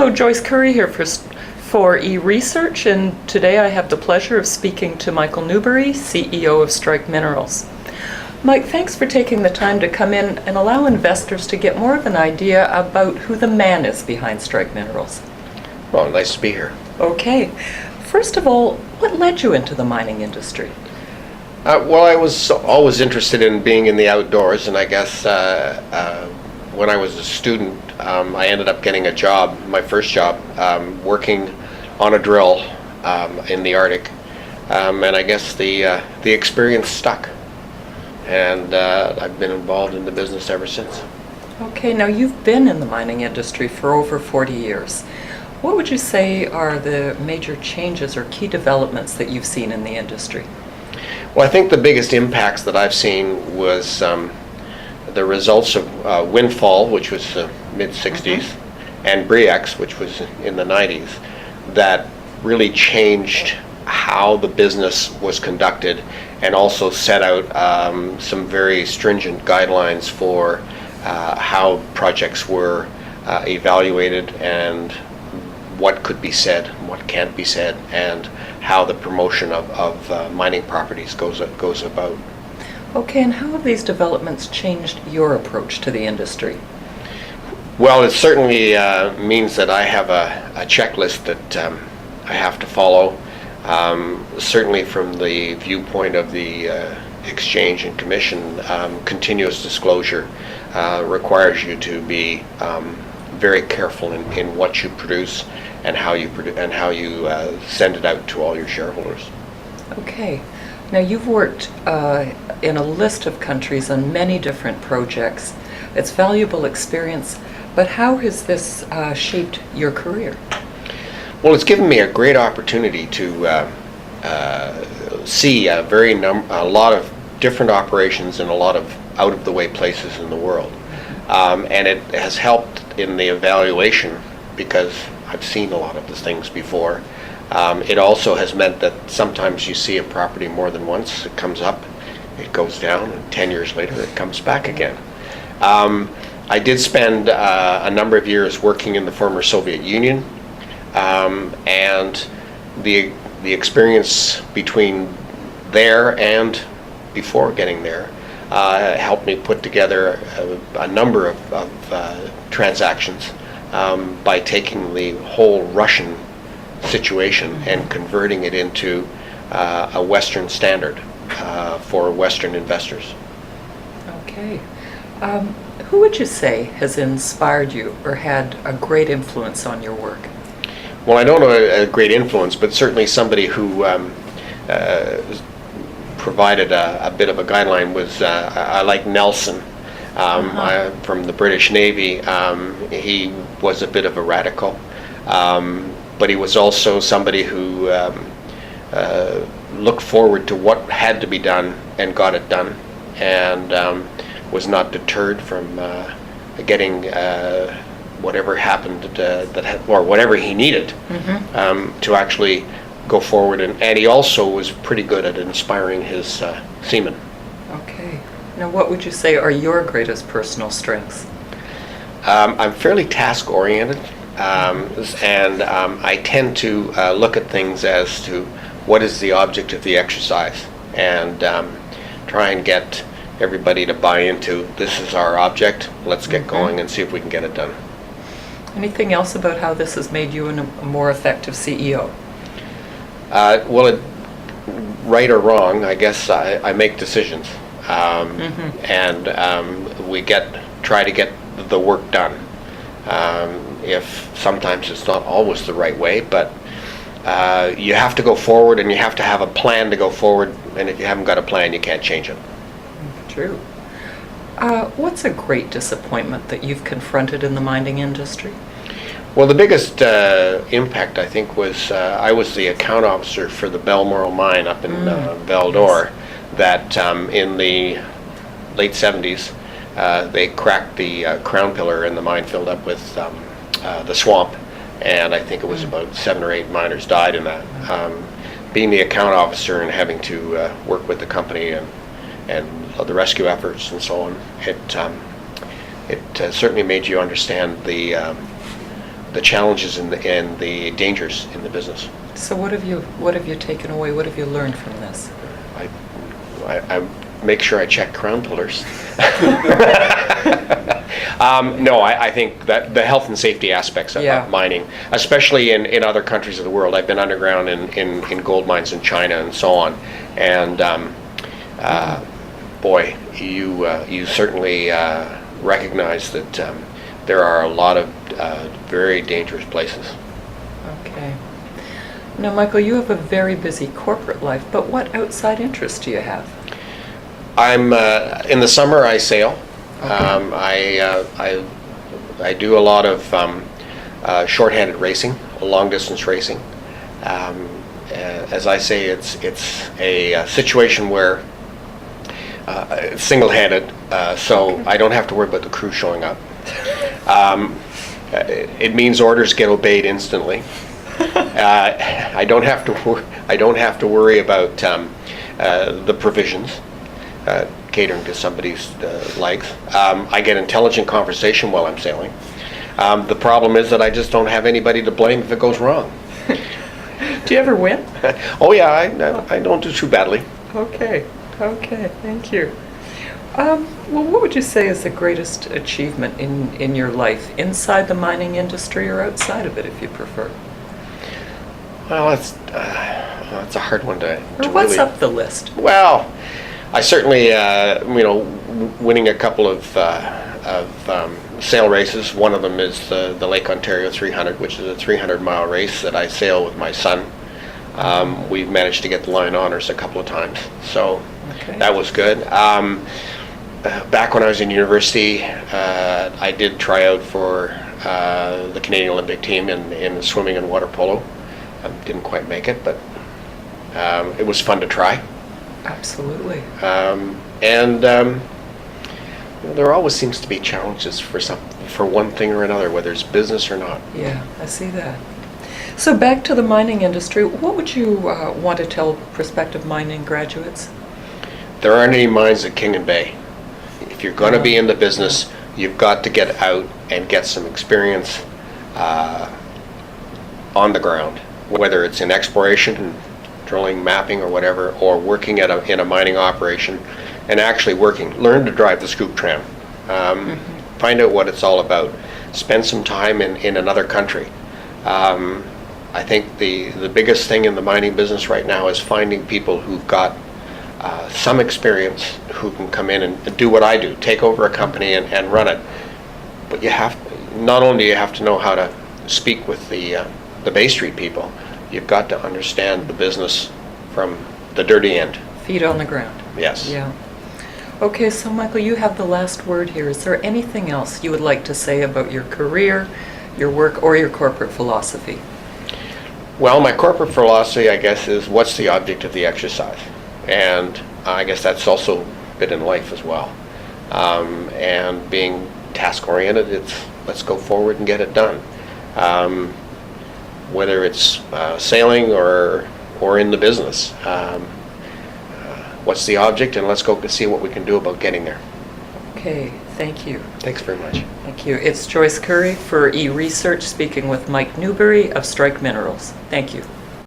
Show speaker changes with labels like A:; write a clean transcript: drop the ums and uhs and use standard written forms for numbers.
A: Hello, Joyce Curry here for eResearch, and today I have the pleasure of speaking to Michael Newbury, CEO of Strike Minerals. Mike, thanks for taking the time to come in and allow investors to get more of an idea about who the man is behind Strike Minerals.
B: Well, nice to be here.
A: Okay. First of all, what led you into the mining industry?
B: Well, I was always interested in being in the outdoors, and I guess when I was a student, I ended up getting a job, my first job, working on a drill in the Arctic, and I guess the experience stuck, and I've been involved in the business ever since.
A: Okay, now you've been in the mining industry for over 40 years. What would you say are the major changes or key developments that you've seen in the industry?
B: Well, I think the biggest impacts that I've seen was the results of Windfall, which was the mid-'60s, and Bre-X, which was in the '90s, that really changed how the business was conducted and also set out some very stringent guidelines for how projects were evaluated and what could be said and what can't be said, and how the promotion of mining properties goes about.
A: Okay, and how have these developments changed your approach to the industry?
B: Well, it certainly means that I have a checklist that I have to follow. Certainly from the viewpoint of the Exchange and Commission, continuous disclosure requires you to be very careful in what you produce and how you send it out to all your shareholders.
A: Okay. Now you've worked in a list of countries on many different projects. It's valuable experience, but how has this shaped your career?
B: Well, it's given me a great opportunity to see a lot of different operations in a lot of out-of-the-way places in the world. And it has helped in the evaluation because I've seen a lot of these things before. It also has meant that sometimes you see a property more than once. It comes up, it goes down, and 10 years later it comes back again. I did spend a number of years working in the former Soviet Union, and the experience between there and before getting there helped me put together a number of transactions by taking the whole Russian situation and converting it into a Western standard for Western investors.
A: Okay. Who would you say has inspired you or had a great influence on your work?
B: Well, I don't know a great influence, but certainly somebody who provided a bit of a guideline was I like Nelson from the British Navy. He was a bit of a radical, but he was also somebody who looked forward to what had to be done and got it done, and was not deterred from getting whatever happened or whatever he needed to actually go forward. And he also was pretty good at inspiring his seamen.
A: Okay. Now, what would you say are your greatest personal strengths?
B: I'm fairly task-oriented, and I tend to look at things as to what is the object of the exercise, and try and get everybody to buy into, this is our object, let's get going and see if we can get it done.
A: Anything else about how this has made you a more effective CEO?
B: Well, right or wrong, I guess I make decisions, and we try to get the work done. If sometimes it's not always the right way, but you have to go forward, and you have to have a plan to go forward, and if you haven't got a plan, you can't change it.
A: True. What's a great disappointment that you've confronted in the mining industry?
B: Well, the biggest impact, I think, was I was the account officer for the Balmoral mine up in Val-d'Or, that in the late '70s they cracked the crown pillar and the mine filled up with the swamp, and I think it was about 7 or 8 miners died in that. Being the account officer and having to work with the company and the rescue efforts and so on, it certainly made you understand the challenges and the dangers in the business.
A: So what have you taken away? What have you learned from this?
B: I make sure I check crown pullers. No, I think that the health and safety aspects of mining, especially in other countries of the world. I've been underground in gold mines in China and so on, and boy, you certainly recognize that there are a lot of very dangerous places.
A: Okay. Now, Michael, you have a very busy corporate life, but what outside interests do you have?
B: I'm in the summer I sail.
A: Okay.
B: I do a lot of short-handed racing, long distance racing. As I say, it's a situation where it's single-handed, so
A: Okay.
B: I don't have to worry about the crew showing up. It means orders get obeyed instantly. I don't have to worry about the provisions. Catering to somebody's likes. I get intelligent conversation while I'm sailing. The problem is that I just don't have anybody to blame if it goes wrong.
A: Do you ever win?
B: Oh yeah, I don't do too badly.
A: Okay, thank you. Well, what would you say is the greatest achievement in your life, inside the mining industry or outside of it, if you prefer?
B: Well, that's a hard one to
A: Or what's
B: really...
A: up the list?
B: Well, I certainly, winning a couple of sail races. One of them is the Lake Ontario 300, which is a 300-mile race that I sail with my son. We've managed to get the line honors a couple of times, so that was good. Back when I was in university, I did try out for the Canadian Olympic team in swimming and water polo. Didn't quite make it, but it was fun to try.
A: Absolutely.
B: There always seems to be challenges for one thing or another, whether it's business or not.
A: Yeah, I see that. So back to the mining industry, what would you want to tell prospective mining graduates?
B: There aren't any mines at King and Bay. If you're going to be in the business, you've got to get out and get some experience on the ground, whether it's in exploration, drilling, mapping, or whatever, or working in a mining operation, and actually working. Learn to drive the scoop tram. Find out what it's all about. Spend some time in another country. I think the biggest thing in the mining business right now is finding people who've got some experience, who can come in and do what I do, take over a company and run it. But not only do you have to know how to speak with the Bay Street people, you've got to understand the business from the dirty end.
A: Feet on the ground.
B: Yes.
A: Yeah. Okay, so Michael, you have the last word here. Is there anything else you would like to say about your career, your work, or your corporate philosophy?
B: Well, my corporate philosophy, I guess, is what's the object of the exercise? And I guess that's also a bit in life as well. And being task-oriented, it's let's go forward and get it done. Whether it's sailing or in the business. What's the object, and let's go see what we can do about getting there.
A: Okay, thank you.
B: Thanks very much.
A: Thank you. It's Joyce Curry for eResearch speaking with Mike Newbury of Strike Minerals. Thank you.